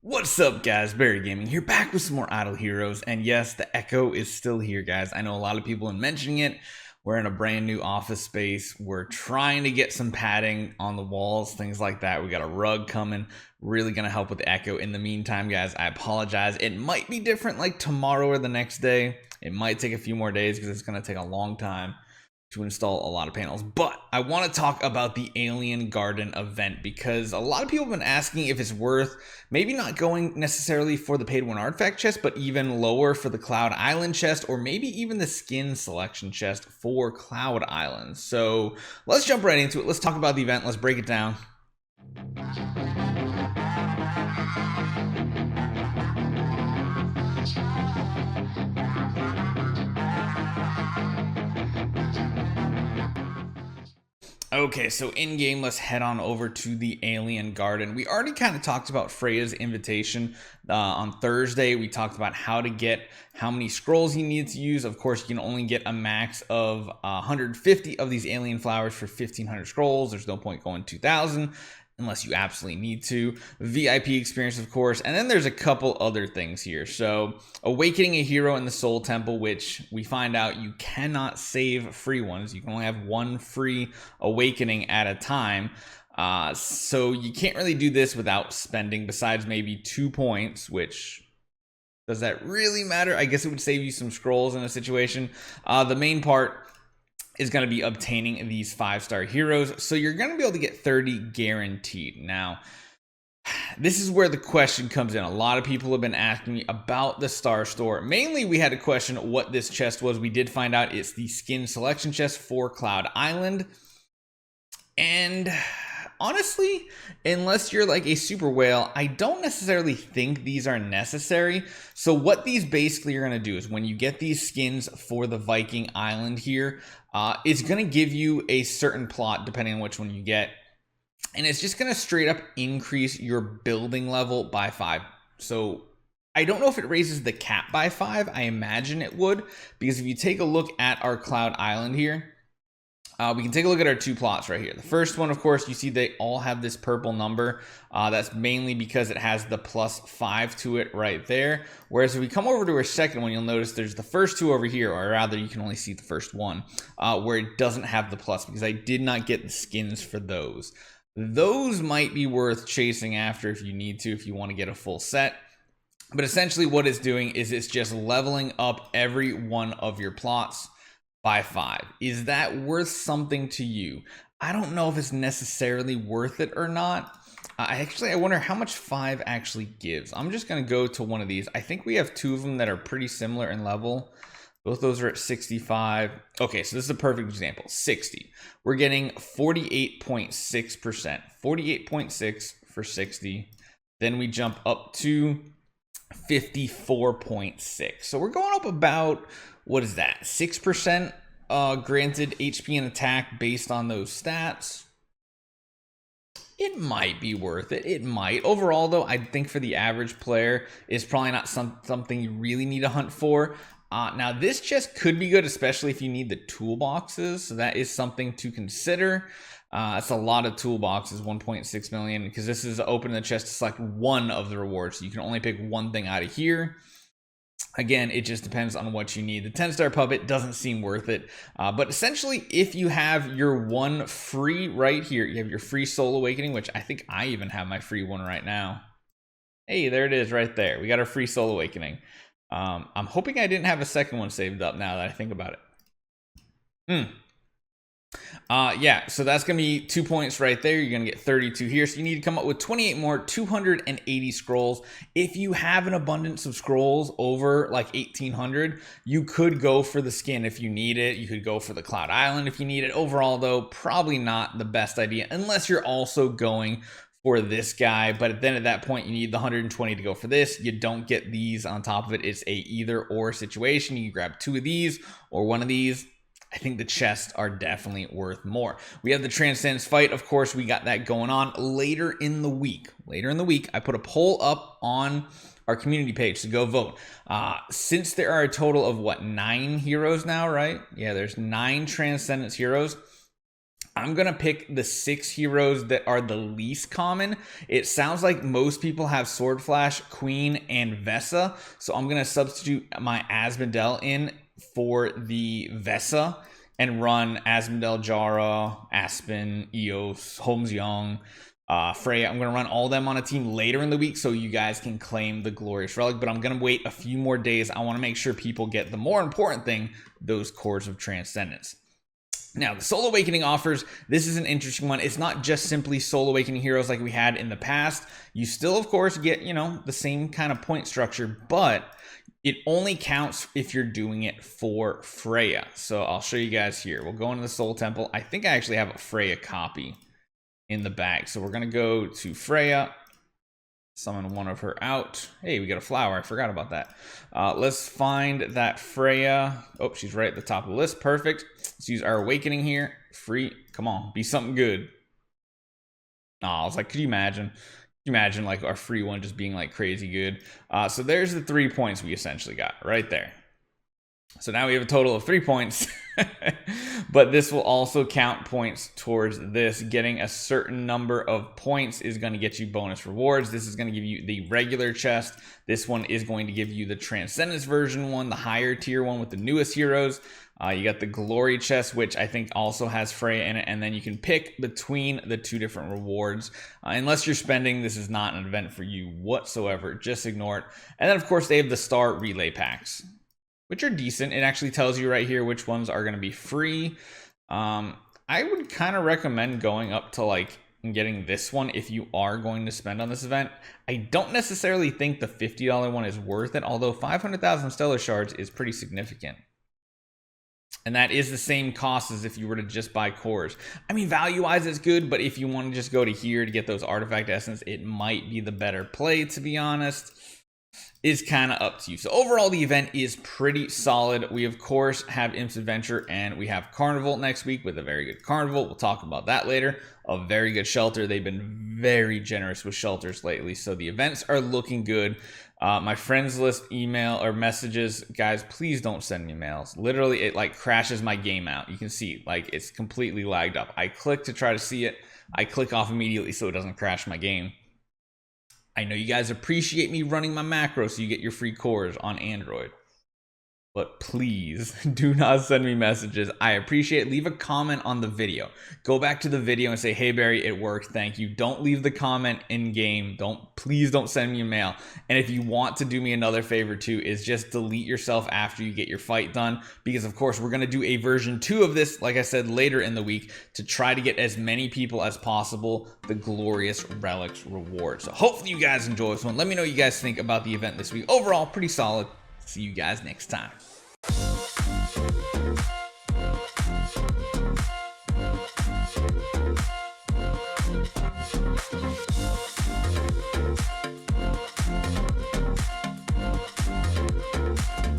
What's up, guys? Barry Gaming here, back with some more Idle Heroes. And yes, the echo is still here, guys. I know a lot of people have been mentioning it. We're in a brand new office space. We're trying to get some padding on the walls, things like that. We got a rug coming, really going to help with the echo. In the meantime, guys, I apologize. It might be different like tomorrow or the next day. It might take a few more days because it's going to take a long time to install a lot of panels. But I want to talk about the Alien Garden event because a lot of people have been asking if it's worth maybe not going necessarily for the P2W Artifact Chest, but even lower for the Cloud Island chest, or maybe even the skin selection chest for Cloud Island. So let's jump right into it. Let's talk about the event. Let's break it down. Okay, so in game, let's head on over to the Alien Garden. We already kind of talked about Freya's invitation on Thursday. We talked about how to get how many scrolls you need to use. Of course, you can only get a max of 150 of these alien flowers for 1,500 scrolls. There's no point going 2,000 unless you absolutely need to. VIP experience, of course, and then there's a couple other things here. So awakening a hero in the Soul Temple, which we find out you cannot save free ones. You can only have one free awakening at a time. So you can't really do this without spending, besides maybe 2 points, which does that really matter? I guess it would save you some scrolls in a situation. The main part is going to be obtaining these 5-star heroes. So you're going to be able to get 30 guaranteed. Now, this is where the question comes in. A lot of people have been asking me about the Star Store. Mainly, we had a question what this chest was. We did find out it's the skin selection chest for Cloud Island. And honestly, unless you're like a super whale, I don't necessarily think these are necessary. So what these basically are going to do is when you get these skins for the Viking Island here, it's going to give you a certain plot depending on which one you get. And it's just going to straight up increase your building level by 5. So I don't know if it raises the cap by 5. I imagine it would, because if you take a look at our Cloud Island here, we can take a look at our 2 plots right here. The first one, of course, you see they all have this purple number. That's mainly because it has the +5 to it right there. Whereas if we come over to our second one, you'll notice there's the first 2 over here, or rather you can only see the first one, where it doesn't have the plus, because I did not get the skins for those. Those might be worth chasing after if you need to, if you want to get a full set. But essentially what it's doing is it's just leveling up every one of your plots by 5. Is that worth something to you? I don't know if it's necessarily worth it or not. I wonder how much 5 actually gives. I'm just going to go to one of these. I think we have 2 of them that are pretty similar in level. Both those are at 65. Okay, so this is a perfect example. 60. We're getting 48.6%. 48.6 for 60. Then we jump up to 54.6. So we're going up about, what is that, 6% granted HP and attack based on those stats. It might be worth it. It might. Overall, though, I think for the average player, it's probably not something you really need to hunt for. Now, this chest could be good, especially if you need the toolboxes. So that is something to consider. That's a lot of toolboxes, 1.6 million, because this is opening the chest to select one of the rewards. So you can only pick one thing out of here. Again, it just depends on what you need. The 10-star puppet doesn't seem worth it. But essentially, if you have your one free right here, you have your free Soul Awakening, which I think I even have my free one right now. Hey, there it is right there. We got our free Soul Awakening. I'm hoping I didn't have a second one saved up now that I think about it. Yeah, so that's going to be 2 points right there. You're going to get 32 here. So you need to come up with 28 more, 280 scrolls. If you have an abundance of scrolls over like 1,800, you could go for the skin if you need it. You could go for the Cloud Island if you need it. Overall, though, probably not the best idea unless you're also going for this guy. But then at that point, you need the 120 to go for this. You don't get these on top of it. It's a either or situation. You can grab 2 of these or 1 of these. I think the chests are definitely worth more. We have the Transcendence fight. Of course, we got that going on later in the week. Later in the week, I put a poll up on our community page to go vote. Since there are a total of, 9 heroes now, right? Yeah, there's 9 Transcendence heroes. I'm going to pick the 6 heroes that are the least common. It sounds like most people have Sword Flash, Queen, and Vesa. So I'm going to substitute my Asmodel in for the Vesa and run Asmodel, Jara, Aspen, Eos, Holmes Young, Freya. I'm going to run all them on a team later in the week so you guys can claim the Glorious Relic. But I'm going to wait a few more days. I want to make sure people get the more important thing, those Cores of Transcendence. Now, the Soul Awakening offers, this is an interesting one. It's not just simply Soul Awakening heroes like we had in the past. You still, of course, get, the same kind of point structure, but it only counts if you're doing it for Freya. So I'll show you guys here. We'll go into the Soul Temple. I think I actually have a Freya copy in the bag. So we're going to go to Freya, summon one of her out. Hey, we got a flower. I forgot about that. Let's find that Freya. Oh, she's right at the top of the list. Perfect. Let's use our Awakening here. Free. Come on, be something good. Oh, I was like, could you imagine? Could you imagine like our free one just being like crazy good? So there's the 3 points we essentially got right there. So now we have a total of 3 points, but this will also count points towards this. Getting a certain number of points is going to get you bonus rewards. This is going to give you the regular chest. This one is going to give you the Transcendence version one, the higher tier one with the newest heroes. You got the Glory chest, which I think also has Freya in it, and then you can pick between the 2 different rewards. Unless you're spending, this is not an event for you whatsoever. Just ignore it. And then, of course, they have the Star Relay packs, which are decent. It actually tells you right here which ones are going to be free. I would kind of recommend going up to like getting this one if you are going to spend on this event. I don't necessarily think the $50 one is worth it, although 500,000 Stellar Shards is pretty significant. And that is the same cost as if you were to just buy cores. I mean, value-wise, it's good, but if you want to just go to here to get those artifact essence, it might be the better play, to be honest. Is kind of up to you. So overall, the event is pretty solid. We, of course, have Imp's Adventure, and we have Carnival next week with a very good Carnival. We'll talk about that later. A very good shelter. They've been very generous with shelters lately, so the events are looking good. My friends list email or messages, guys, please don't send me mails. Literally, it like crashes my game out. You can see like it's completely lagged up. I click to try to see it. I click off immediately so it doesn't crash my game. I know you guys appreciate me running my macro so you get your free cores on Android. But please do not send me messages. I appreciate it. Leave a comment on the video. Go back to the video and say, hey, Barry, it worked. Thank you. Don't leave the comment in game. Please don't send me a mail. And if you want to do me another favor too, is just delete yourself after you get your fight done. Because of course, we're going to do a version 2 of this, like I said, later in the week to try to get as many people as possible the Glorious Relics reward. So hopefully you guys enjoy this one. Let me know what you guys think about the event this week. Overall, pretty solid. See you guys next time.